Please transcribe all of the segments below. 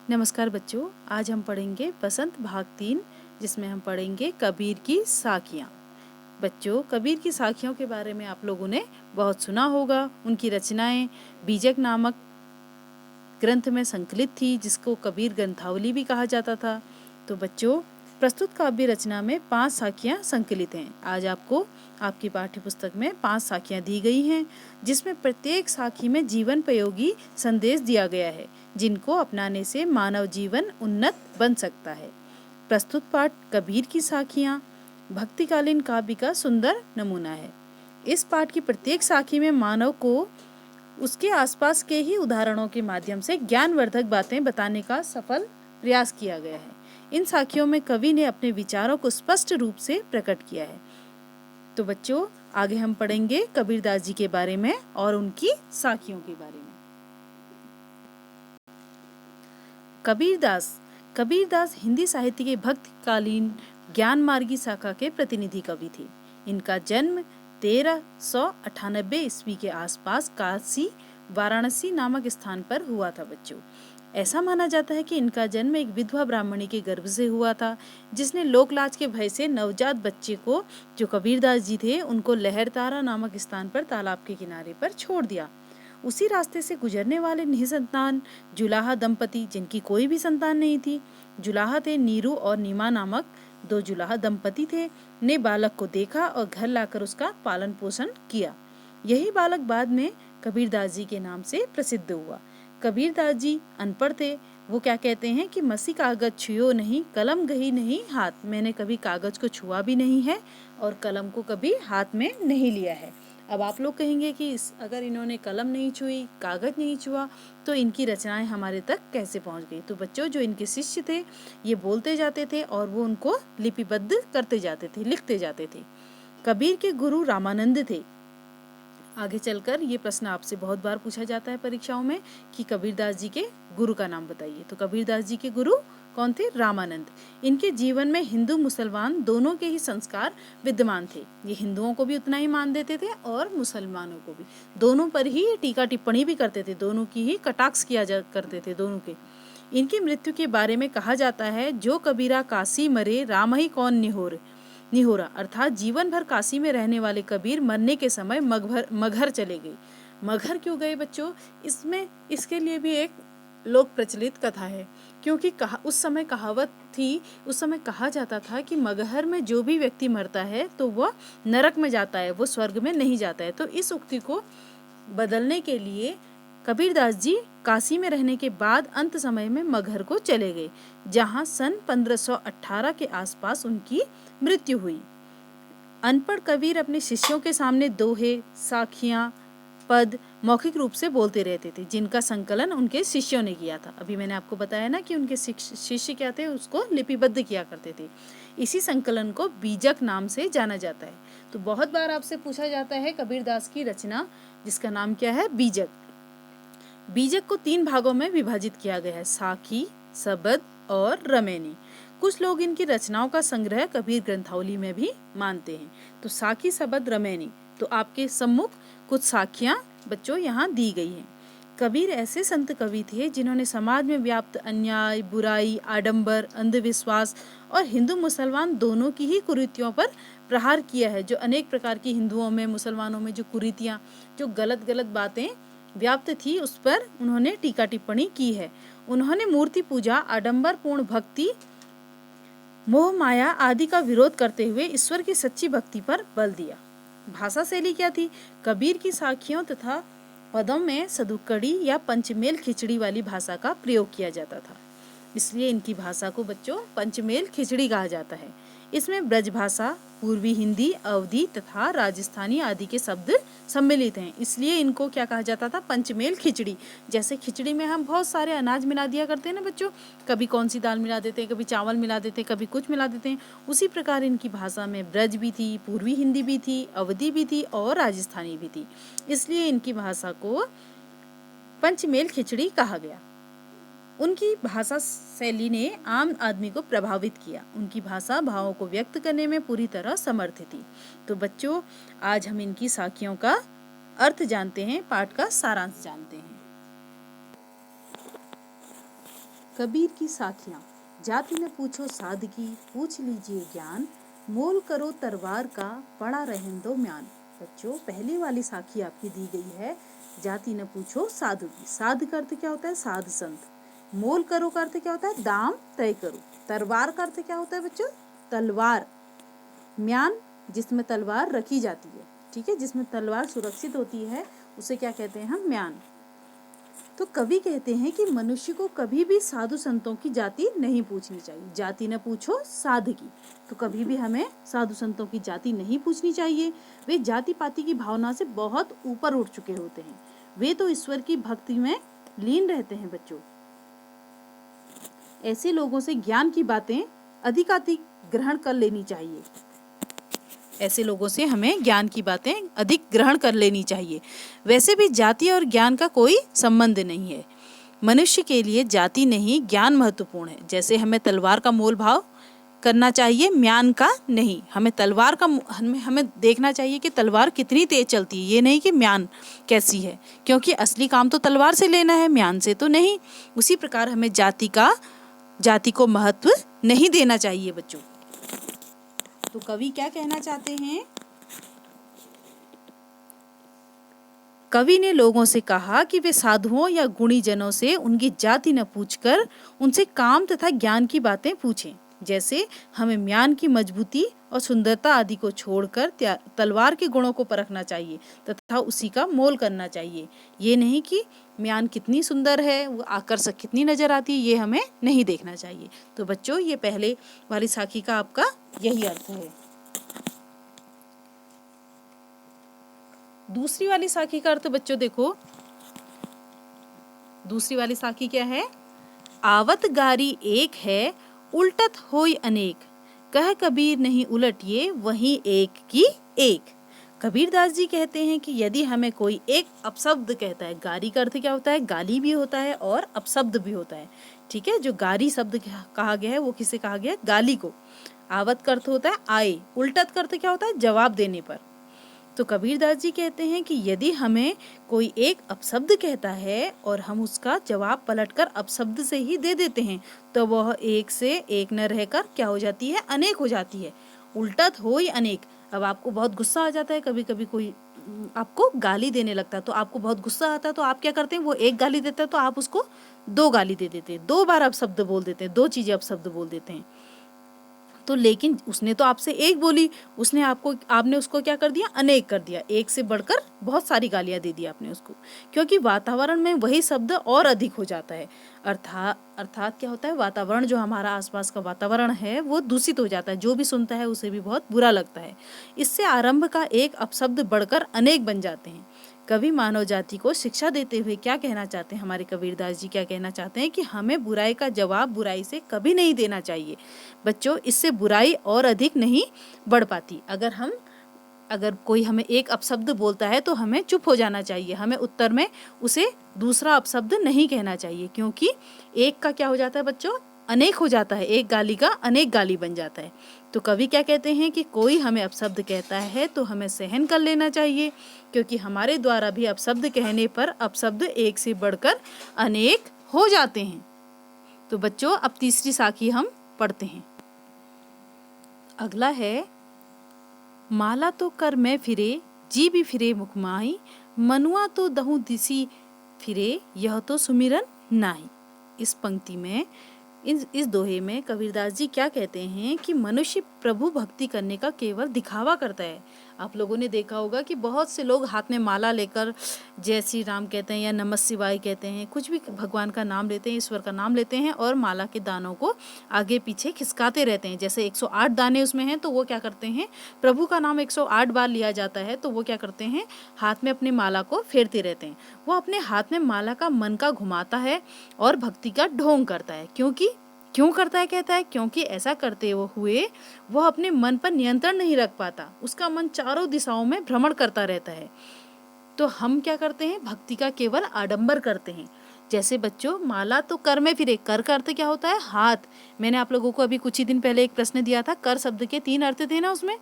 नमस्कार बच्चों, आज हम पढ़ेंगे बसंत भाग 3, जिसमें हम पढ़ेंगे कबीर की साखियाँ। बच्चों, कबीर की साखियों के बारे में आप लोगों ने बहुत सुना होगा। उनकी रचनाएं बीजक नामक ग्रंथ में संकलित थी, जिसको कबीर ग्रंथावली भी कहा जाता था। तो बच्चों, प्रस्तुत काव्य रचना में 5 साखियाँ संकलित हैं। आज आपको आपकी पाठ्य पुस्तक में 5 साखियाँ दी गई हैं, जिसमें प्रत्येक साखी में जीवनोपयोगी संदेश दिया गया है, जिनको अपनाने से मानव जीवन उन्नत बन सकता है। प्रस्तुत पाठ कबीर की साखियाँ भक्तिकालीन काव्य का सुंदर नमूना है। इस पाठ की प्रत्येक साखी में मानव को उसके आसपास के ही उदाहरणों के माध्यम से ज्ञानवर्धक बातें बताने का सफल प्रयास किया गया है। इन साखियों में कवि ने अपने विचारों को स्पष्ट रूप से प्रकट किया है। तो बच्चों, आगे हम पढ़ेंगे कबीरदास जी के बारे में और उनकी साखियों के बारे में। कबीरदास हिंदी साहित्य के भक्तिकालीन ज्ञान मार्गी शाखा के प्रतिनिधि कवि थे। इनका जन्म 1398 ईस्वी के आसपास काशी वाराणसी नामक स्थान पर हुआ था। बच्चों, ऐसा माना जाता है कि इनका जन्म एक विधवा ब्राह्मणी के गर्भ से हुआ था, जिसने लोकलाज के भय से नवजात बच्चे को, जो कबीरदास जी थे, उनको लहरतारा नामक स्थान पर तालाब के किनारे पर छोड़ दिया। उसी रास्ते से गुजरने वाले निसंतान जुलाहा दंपति, जिनकी कोई भी संतान नहीं थी, जुलाहा थे नीरू और नीमा नामक 2 जुलाहा दंपति थे, ने बालक को देखा और घर लाकर उसका पालन पोषण किया। यही बालक बाद में कबीरदास जी के नाम से प्रसिद्ध हुआ। कबीरदास जी अनपढ़ थे। वो क्या कहते हैं कि मसी कागज छुओ नहीं, कलम गही नहीं हाथ। मैंने कभी कागज को छुआ भी नहीं है और कलम को कभी हाथ में नहीं लिया है। अब आप लोग कहेंगे कि अगर इन्होंने कलम नहीं छुई, कागज नहीं छुआ, तो इनकी रचनाएं हमारे तक कैसे पहुंच गई। तो बच्चों, जो इनके शिष्य थे, ये बोलते जाते थे और वो उनको लिपिबद्ध करते जाते थे, लिखते जाते थे। कबीर के गुरु रामानंद थे। आगे चलकर ये प्रश्न आपसे बहुत बार पूछा जाता है परीक्षाओं में कि कबीरदास जी के गुरु का नाम बताइए। तो कबीरदास जी के गुरु कौन थे? रामानंद। इनके जीवन में हिंदू मुसलमान दोनों के ही संस्कार विद्यमान थे। ये हिंदुओं को भी उतना ही मान देते थे और मुसलमानों को भी। दोनों पर ही टीका टिप्पणी भी करते थे, दोनों की ही कटाक्ष किया जा करते थे, दोनों के। इनकी मृत्यु के बारे में कहा जाता है, जो कबीरा काशी मरे राम ही कौन निहोरा। अर्थात जीवन भर काशी में रहने वाले कबीर मरने के समय मगहर चले गए। मगहर क्यों गए बच्चों? इसके लिए भी एक लोक प्रचलित कथा है, क्योंकि उस समय कहावत थी, उस समय कहा जाता था कि मगहर में जो भी व्यक्ति मरता है तो वह नरक में जाता है, वो स्वर्ग में नहीं जाता है। तो इस उक्ति को बदलने के लिए कबीरदास जी काशी में रहने के बाद अंत समय में मगहर को चले गए, जहां सन 1518 के आसपास उनकी मृत्यु हुई। अनपढ़ कबीर अपने शिष्यों के सामने दोहे, साखियां, पद मौखिक रूप से बोलते रहते थे, जिनका संकलन उनके शिष्यों ने किया था। अभी मैंने आपको बताया ना कि उनके शिष्य क्या थे, उसको लिपिबद्ध किया करते थे। इसी संकलन को बीजक नाम से जाना जाता है। तो बहुत बार आपसे पूछा जाता है कबीरदास की रचना, जिसका नाम क्या है? बीजक। बीजक को 3 भागों में विभाजित किया गया है, साखी, सबद और रमैनी। कुछ लोग इनकी रचनाओं का संग्रह कबीर ग्रंथावली में भी मानते हैं। तो साखी, सबद, रमैनी। तो आपके सम्मुख कुछ साखियां बच्चों यहाँ दी गई हैं। कबीर ऐसे संत कवि थे जिन्होंने समाज में व्याप्त अन्याय, बुराई, आडंबर, अंधविश्वास और हिंदू मुसलमान दोनों की ही कुरीतियों पर प्रहार किया है। जो अनेक प्रकार की हिंदुओं में, मुसलमानों में जो कुरीतियाँ, जो गलत गलत बातें व्याप्त थी, उस पर उन्होंने टीका टिप्पणी की है। उन्होंने मूर्ति पूजा, आडंबर पूर्ण भक्ति, मोह माया आदि का विरोध करते हुए ईश्वर की सच्ची भक्ति पर बल दिया। भाषा शैली क्या थी? कबीर की साखियों तथा पदों में सदुक्कड़ी या पंचमेल खिचड़ी वाली भाषा का प्रयोग किया जाता था, इसलिए इनकी भाषा को बच्चों पंचमेल खिचड़ी कहा जाता है। इसमें ब्रज भाषा, पूर्वी हिंदी, अवधी तथा राजस्थानी आदि के शब्द सम्मिलित हैं, इसलिए इनको क्या कहा जाता था? पंचमेल खिचड़ी। जैसे खिचड़ी में हम बहुत सारे अनाज मिला दिया करते हैं ना बच्चों, कभी कौन सी दाल मिला देते हैं, कभी चावल मिला देते हैं, कभी कुछ मिला देते हैं। उसी प्रकार इनकी भाषा में ब्रज भी थी, पूर्वी हिंदी भी थी, अवधी भी थी और राजस्थानी भी थी, इसलिए इनकी भाषा को पंचमेल खिचड़ी कहा गया। उनकी भाषा शैली ने आम आदमी को प्रभावित किया। उनकी भाषा भावों को व्यक्त करने में पूरी तरह समर्थ थी। तो बच्चों, आज हम इनकी साखियों का अर्थ जानते हैं, पाठ का सारांश जानते हैं। कबीर की साखियाँ। जाति न पूछो सादगी, पूछ लीजिए ज्ञान, मोल करो तरवार का, पड़ा रहन दो म्यान। बच्चों, पहली वाली साखी आपकी दी गई है, जाति न पूछो सादगी। साध का अर्थ क्या होता है? साध संत। मोल करो का अर्थ क्या होता है? दाम तय करो। तरवार का अर्थ क्या होता है बच्चों? तलवार। म्यान, जिसमें तलवार रखी जाती है, ठीक है, जिसमें तलवार सुरक्षित होती है, उसे क्या कहते हैं हम? म्यान। तो कवि कहते हैं कि मनुष्य को कभी भी साधु संतों की जाति नहीं पूछनी चाहिए। जाति न पूछो सादगी, तो कभी भी हमें साधु संतों की जाति नहीं पूछनी चाहिए। वे जाति पाति की भावना से बहुत ऊपर उठ चुके होते हैं। वे तो ईश्वर की भक्ति में लीन रहते हैं बच्चों। ऐसे लोगों से ज्ञान की बातें अधिकाधिक ग्रहण कर लेनी चाहिए। ऐसे लोगों से हमें ज्ञान की बातें अधिक ग्रहण कर लेनी चाहिए। वैसे भी जाति और ज्ञान का कोई संबंध नहीं है। मनुष्य के लिए जाति नहीं, ज्ञान महत्वपूर्ण है। जैसे हमें तलवार का मोल भाव करना चाहिए, म्यान का नहीं। हमें तलवार का हमें देखना चाहिए कि तलवार कितनी तेज चलती है, ये नहीं कि म्यान कैसी है, क्योंकि असली काम तो तलवार से लेना है, म्यान से तो नहीं। उसी प्रकार हमें जाति को महत्व नहीं देना चाहिए बच्चों। तो कवि क्या कहना चाहते हैं? कवि ने लोगों से कहा कि वे साधुओं या गुणी जनों से उनकी जाति न पूछकर उनसे काम तथा ज्ञान की बातें पूछें। जैसे हमें म्यान की मजबूती और सुंदरता आदि को छोड़कर तलवार के गुणों को परखना चाहिए तथा उसी का मोल करना चाहिए। ये नहीं कि म्यान कितनी सुंदर है, वो आकर्षक कितनी नजर आती है, ये हमें नहीं देखना चाहिए। तो बच्चों, ये पहले वाली साखी का आपका यही अर्थ है। दूसरी वाली साखी का अर्थ बच्चों देखो, दूसरी वाली साखी क्या है? आवत गारी एक है, उल्टत होय अनेक, कह कबीर नहीं उलटिए, वहीं एक की एक। कबीरदास जी कहते हैं कि यदि हमें कोई एक अपशब्द कहता है, गारी का अर्थ क्या होता है? गाली भी होता है और अपशब्द भी होता है, ठीक है। जो गारी शब्द कहा गया है वो किसे कहा गया है? गाली को। आवत का अर्थ होता है आए, उल्टत का अर्थ क्या होता है? जवाब देने पर। तो कबीरदास जी कहते हैं कि यदि हमें कोई एक अपशब्द कहता है और हम उसका जवाब पलटकर अपशब्द से ही दे देते हैं, तो वह एक से एक न रहकर क्या हो जाती है? अनेक हो जाती है। उल्टत होय अनेक। अब आपको बहुत गुस्सा आ जाता है, कभी कभी कोई आपको गाली देने लगता है, तो आपको बहुत गुस्सा आता है, तो आप क्या करते हैं? वो एक गाली देता है तो आप उसको दो गाली दे देते हैं, 2 बार अपशब्द बोल देते हैं, 2 चीजें अपशब्द बोल देते हैं। तो लेकिन उसने तो आपसे एक बोली, आपने उसको क्या कर दिया? अनेक कर दिया। एक से बढ़कर बहुत सारी गालियां दे दी आपने उसको, क्योंकि वातावरण में वही शब्द और अधिक हो जाता है। अर्थात क्या होता है? वातावरण, जो हमारा आसपास का वातावरण है, वो दूषित हो जाता है। जो भी सुनता है उसे भी बहुत बुरा लगता है। इससे आरंभ का एक अपशब्द बढ़कर अनेक बन जाते हैं। कवि मानव जाति को शिक्षा देते हुए क्या कहना चाहते हैं? हमारे कबीरदास जी क्या कहना चाहते हैं? कि हमें बुराई का जवाब बुराई से कभी नहीं देना चाहिए बच्चों। इससे बुराई और अधिक नहीं बढ़ पाती। अगर कोई हमें एक अपशब्द बोलता है तो हमें चुप हो जाना चाहिए। हमें उत्तर में उसे दूसरा अपशब्द नहीं कहना चाहिए, क्योंकि एक का क्या हो जाता है बच्चों? अनेक हो जाता है। एक गाली का अनेक गाली बन जाता है। तो कवि क्या कहते हैं कि कोई हमें अपशब्द कहता है तो हमें सहन कर लेना चाहिए, क्योंकि हमारे द्वारा भी अपशब्द कहने पर अपशब्द एक से बढ़कर अनेक हो जाते हैं। तो बच्चों, अब तीसरी साखी हम पढ़ते हैं। अगला है, माला तो कर में फिरे, जी भी फिरे मुखमाई, मनुआ तो दहु दिसी फिरे, यह तो सुमिरन नाही। इस पंक्ति में, इस दोहे में कबीरदास जी क्या कहते हैं कि मनुष्य प्रभु भक्ति करने का केवल दिखावा करता है। आप लोगों ने देखा होगा कि बहुत से लोग हाथ में माला लेकर जय श्री राम कहते हैं या नमः शिवाय कहते हैं, कुछ भी भगवान का नाम लेते हैं, ईश्वर का नाम लेते हैं और माला के दानों को आगे पीछे खिसकाते रहते हैं। जैसे 108 दाने उसमें हैं तो वो क्या करते हैं? प्रभु का नाम 108 बार लिया जाता है तो वो क्या करते हैं? हाथ में अपनी माला को फेरते रहते हैं। वो अपने हाथ में माला का मन का घुमाता है और भक्ति का ढोंग करता है। क्यों करता है? कहता है क्योंकि ऐसा करते हुए वह अपने मन पर नियंत्रण नहीं रख पाता। उसका मन चारों दिशाओं में भ्रमण करता रहता है। तो हम क्या करते हैं? भक्ति का केवल आडंबर करते हैं। जैसे बच्चों, माला तो कर में फिरे। कर का अर्थ क्या होता है? हाथ। मैंने आप लोगों को अभी कुछ ही दिन पहले एक प्रश्न दिया था, कर शब्द के 3 अर्थ थे ना उसमें,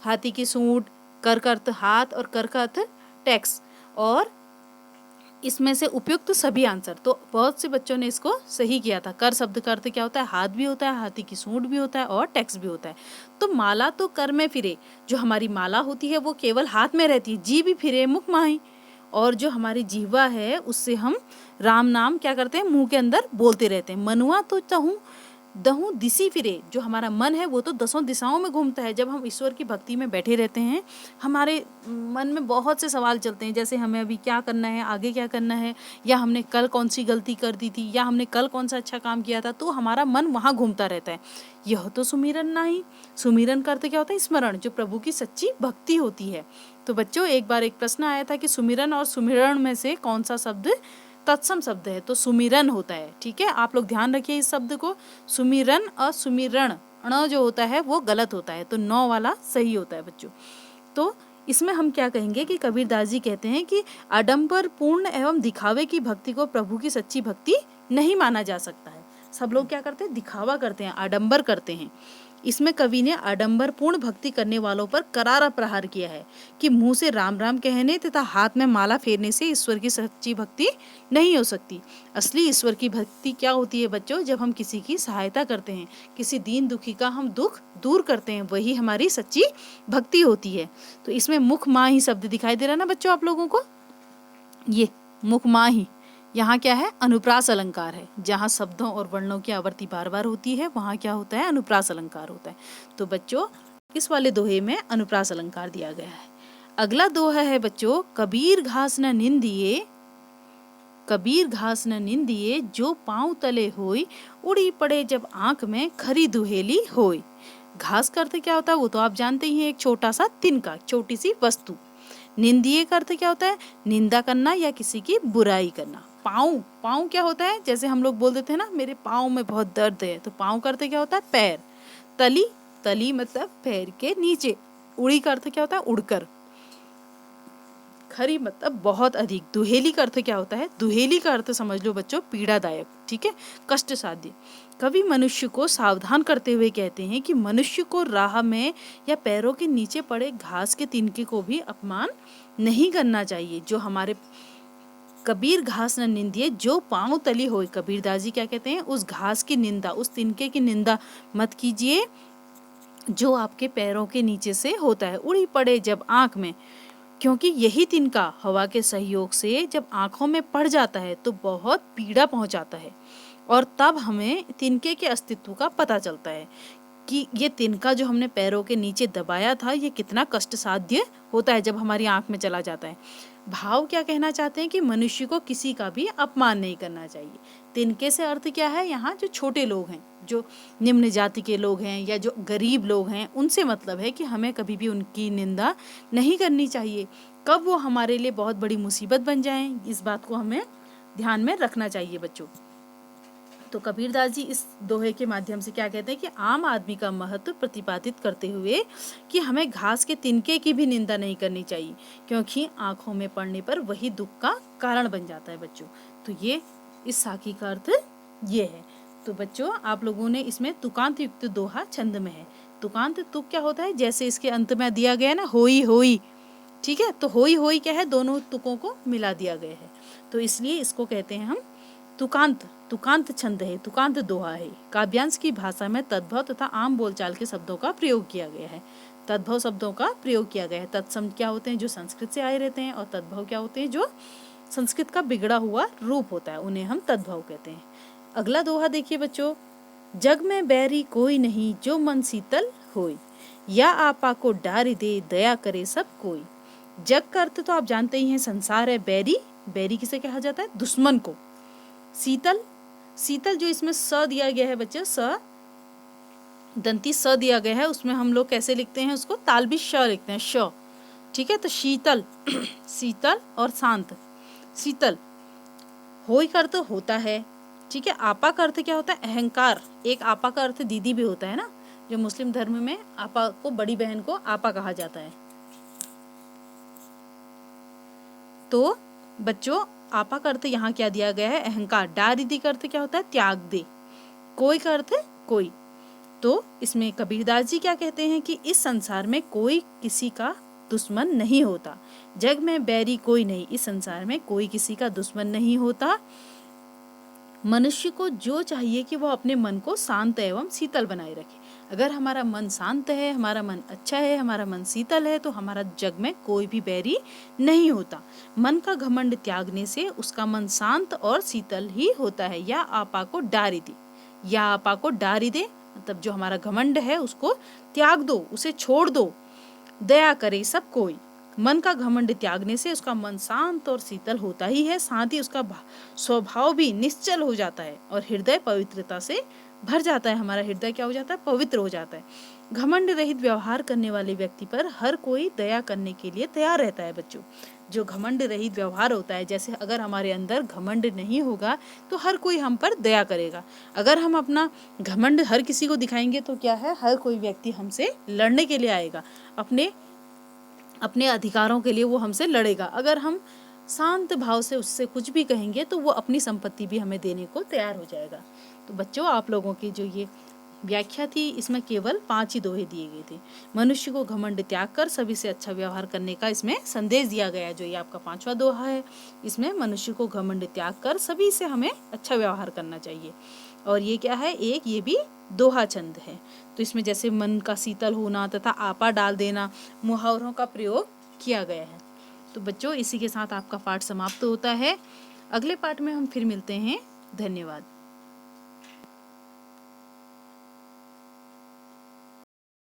हाथी की सूंड, कर का अर्थ हाथ और कर का अर्थ टैक्स। और इसमें से उपयुक्त सभी आंसर। तो बहुत से बच्चों ने इसको सही किया था। कर शब्द का अर्थ क्या होता है? हाथ भी होता है, हाथी की सूंड भी होता है और टैक्स भी होता है। तो माला तो कर में फिरे, जो हमारी माला होती है वो केवल हाथ में रहती है। जी भी फिरे मुख माही, और जो हमारी जीवा है उससे हम राम नाम क्या करते हैं? मुंह के अंदर बोलते रहते हैं। मनुआ तो चाहूं दहूं दिसी फिरे, जो हमारा मन है वो तो 10 दिशाओं में घूमता है। जब हम ईश्वर की भक्ति में बैठे रहते हैं, हमारे मन में बहुत से सवाल चलते हैं, जैसे हमें अभी क्या करना है, आगे क्या करना है, या हमने कल कौन सी गलती कर दी थी, या हमने कल कौन सा अच्छा काम किया था। तो हमारा मन वहाँ घूमता रहता है। यह तो सुमिरन नहीं। सुमिरन करते क्या होता है? स्मरण, जो प्रभु की सच्ची भक्ति होती है। तो बच्चों, एक बार एक प्रश्न आया था कि सुमिरन और सुमिरण में से कौन सा शब्द तत्सम शब्द है? तो सुमिरन होता है। ठीक है, आप लोग ध्यान रखिए इस शब्द को। सुमिरन और सुमिरण, ण जो होता है वो गलत होता है, तो 9 वाला सही होता है बच्चों। तो इसमें हम क्या कहेंगे कि कबीरदास जी कहते हैं कि आडंबर पूर्ण एवं दिखावे की भक्ति को प्रभु की सच्ची भक्ति नहीं माना जा सकता है। सब लोग क्या करते हैं? दिखावा करते हैं, आडंबर करते हैं। इसमें कवि ने आडंबर पूर्ण भक्ति करने वालों पर करारा प्रहार किया है कि मुंह से राम राम कहने तथा हाथ में माला फेरने से ईश्वर की सच्ची भक्ति नहीं हो सकती। असली ईश्वर की भक्ति क्या होती है बच्चों? जब हम किसी की सहायता करते हैं, किसी दीन दुखी का हम दुख दूर करते हैं, वही हमारी सच्ची भक्ति होती है। तो इसमें मुख माही शब्द दिखाई दे रहा है ना बच्चों आप लोगों को? ये मुख माही, यहाँ क्या है? अनुप्रास अलंकार है। जहाँ शब्दों और वर्णों की आवर्ती बार बार होती है वहाँ क्या होता है? अनुप्रास अलंकार होता है। तो बच्चों, इस वाले दोहे में अनुप्रास अलंकार दिया गया है। अगला दोहा है बच्चों, कबीर घास न निंदिए, कबीर घास न निंदिए, जो पांव तले होई, उड़ी पड़े जब आंख में खरी दुहेली होई। घास का अर्थ क्या होता है? वो तो आप जानते ही हैं, एक छोटा सा तिनका, छोटी सी वस्तु। निंदिए का अर्थ क्या होता है? निंदा करना या किसी की बुराई करना। पाँव, पाँव क्या होता है? जैसे हम लोग बोल देते हैं ना, मेरे पाँव में बहुत दर्द है, तो पाँव का अर्थ क्या होता है? पैर। तली, तली मतलब पैर के नीचे। उड़ी का अर्थ क्या होता है? उड़कर। खरी मतलब बहुत अधिक। दुहेली का अर्थ क्या होता है? दुहेली का अर्थ समझ लो बच्चों, पीड़ादायक। ठीक है, कष्ट साध्य। कवि मनुष्य को सावधान करते हुए कहते हैं कि मनुष्य को राह में या पैरों के नीचे पड़े घास के तिनके को भी अपमान नहीं करना चाहिए। जो हमारे कबीर घास न निंदिए, जो पांव तली होए। कबीरदास जी क्या कहते हैं? उस घास की निंदा, उस तिनके की निंदा मत कीजिए जो आपके पैरों के नीचे से होता है। उड़ी पड़े जब आंख में, क्योंकि यही तिनका हवा के सहयोग से जब आंखों में पड़ जाता है तो बहुत पीड़ा पहुंचाता है, और तब हमें तिनके के अस्तित्व का पता चलता है कि ये तिनका जो हमने पैरों के नीचे दबाया था ये कितना कष्ट साध्य होता है जब हमारी आंख में चला जाता है। भाव क्या कहना चाहते हैं कि मनुष्य को किसी का भी अपमान नहीं करना चाहिए। तिनके से अर्थ क्या है? यहाँ जो छोटे लोग हैं, जो निम्न जाति के लोग हैं या जो गरीब लोग हैं, उनसे मतलब है कि हमें कभी भी उनकी निंदा नहीं करनी चाहिए। कब वो हमारे लिए बहुत बड़ी मुसीबत बन जाएं, इस बात को हमें ध्यान में रखना चाहिए बच्चों। तो कबीरदास जी इस दोहे के माध्यम से क्या कहते हैं कि आम आदमी का महत्व प्रतिपादित करते हुए कि हमें घास के तिनके की भी निंदा नहीं करनी चाहिए, क्योंकि आंखों में पड़ने पर वही दुख का कारण बन जाता है बच्चों। तो ये इस साखी का अर्थ ये है। तो बच्चों, आप लोगों ने इसमें तुकांत युक्त दोहा छंद में है। तुकांत तुक क्या होता है? जैसे इसके अंत में दिया गया है ना, होई होई। ठीक है, तो होई होई क्या है? दोनों तुकों को मिला दिया गया है, तो इसलिए इसको कहते हैं हम तुकांत। तुकांत छंद है, तुकांत दोहा है। काव्यांश की भाषा में तद्भव तथा आम बोलचाल के शब्दों का प्रयोग किया गया है। तद्भव शब्दों का प्रयोग किया गया है। तत्सम क्या होते हैं? जो संस्कृत से आए रहते हैं, और तद्भव क्या होते हैं? जो संस्कृत का बिगड़ा हुआ रूप होता है, उन्हें हम तद्भव कहते हैं। अगला दोहा देखिए बच्चों, जग में बैरी कोई नहीं, जो मन शीतल होई, या आपा को डारी दे, दया करे सब कोई। जग का अर्थ तो आप जानते ही हैं, संसार है। बैरी, बैरी किसे कहा जाता है? दुश्मन को। शीतल, शीतल जो इसमें स दिया गया है बच्चे, स दंती स दिया गया है, उसमें हम लोग कैसे लिखते हैं उसको? तालबी श लिखते हैं, श। ठीक है, तो शीतल शीतल और शांत। शीतल, होई का अर्थ होता है। ठीक है, आपा का अर्थ क्या होता है? अहंकार। एक आपा का अर्थ दीदी भी होता है ना, जो मुस्लिम धर्म में आपा को, बड़ी बहन को आपा कहा जाता है। तो बच्चों, आपा का अर्थ यहाँ क्या दिया गया है? अहंकार। डारिदी का अर्थ क्या होता है? त्याग दे। कोई का अर्थ है कोई। तो इसमें कबीरदास जी क्या कहते हैं कि इस संसार में कोई किसी का दुश्मन नहीं होता। जग में बैरी कोई नहीं, इस संसार में कोई किसी का दुश्मन नहीं होता। मनुष्य को जो चाहिए कि वह अपने मन को शांत एवं शीतल बनाए रखे। अगर हमारा मन शांत है, हमारा मन अच्छा है, हमारा मन शीतल है, तो हमारा जग में कोई भी बैरी नहीं होता। मन का घमंड त्यागने से उसका मन शांत और शीतल ही होता है। या आपा को डारी दे, या आपा को डारी दे मतलब जो हमारा घमंड है उसको त्याग दो, उसे छोड़ दो। दया करे सब कोई, मन का घमंड त्यागने से उसका मन शांत और शीतल होता ही है, साथ ही उसका स्वभाव भी निश्चल हो जाता है और हृदय पवित्रता से भर जाता है। हमारा हृदय क्या हो जाता है? पवित्र हो जाता है। घमंड रहित व्यवहार करने वाले व्यक्ति पर हर कोई दया करने के लिए तैयार रहता है। बच्चों, जो घमंड रहित व्यवहार होता है, जैसे अगर हमारे अंदर घमंड नहीं होगा तो हर कोई हम पर दया करेगा। अगर हम अपना घमंड हर किसी को दिखाएंगे तो क्या है, हर कोई व्यक्ति हमसे लड़ने के लिए आएगा, अपने अधिकारों के लिए वो हमसे लड़ेगा। अगर हम शांत भाव से उससे कुछ भी कहेंगे तो वो अपनी संपत्ति भी हमें देने को तैयार हो जाएगा। तो बच्चों, आप लोगों की जो ये व्याख्या थी इसमें केवल 5 ही दोहे दिए गए थे। मनुष्य को घमंड त्याग कर सभी से अच्छा व्यवहार करने का इसमें संदेश दिया गया है। जो ये आपका 5वां दोहा है, इसमें मनुष्य को घमंड त्याग कर सभी से हमें अच्छा व्यवहार करना चाहिए। और ये क्या है, एक ये भी दोहा छंद है। तो इसमें जैसे मन का शीतल होना तथा आपा डाल देना, मुहावरों का प्रयोग किया गया है। तो बच्चों, इसी के साथ आपका पाठ समाप्त होता है। अगले पाठ में हम फिर मिलते हैं। धन्यवाद।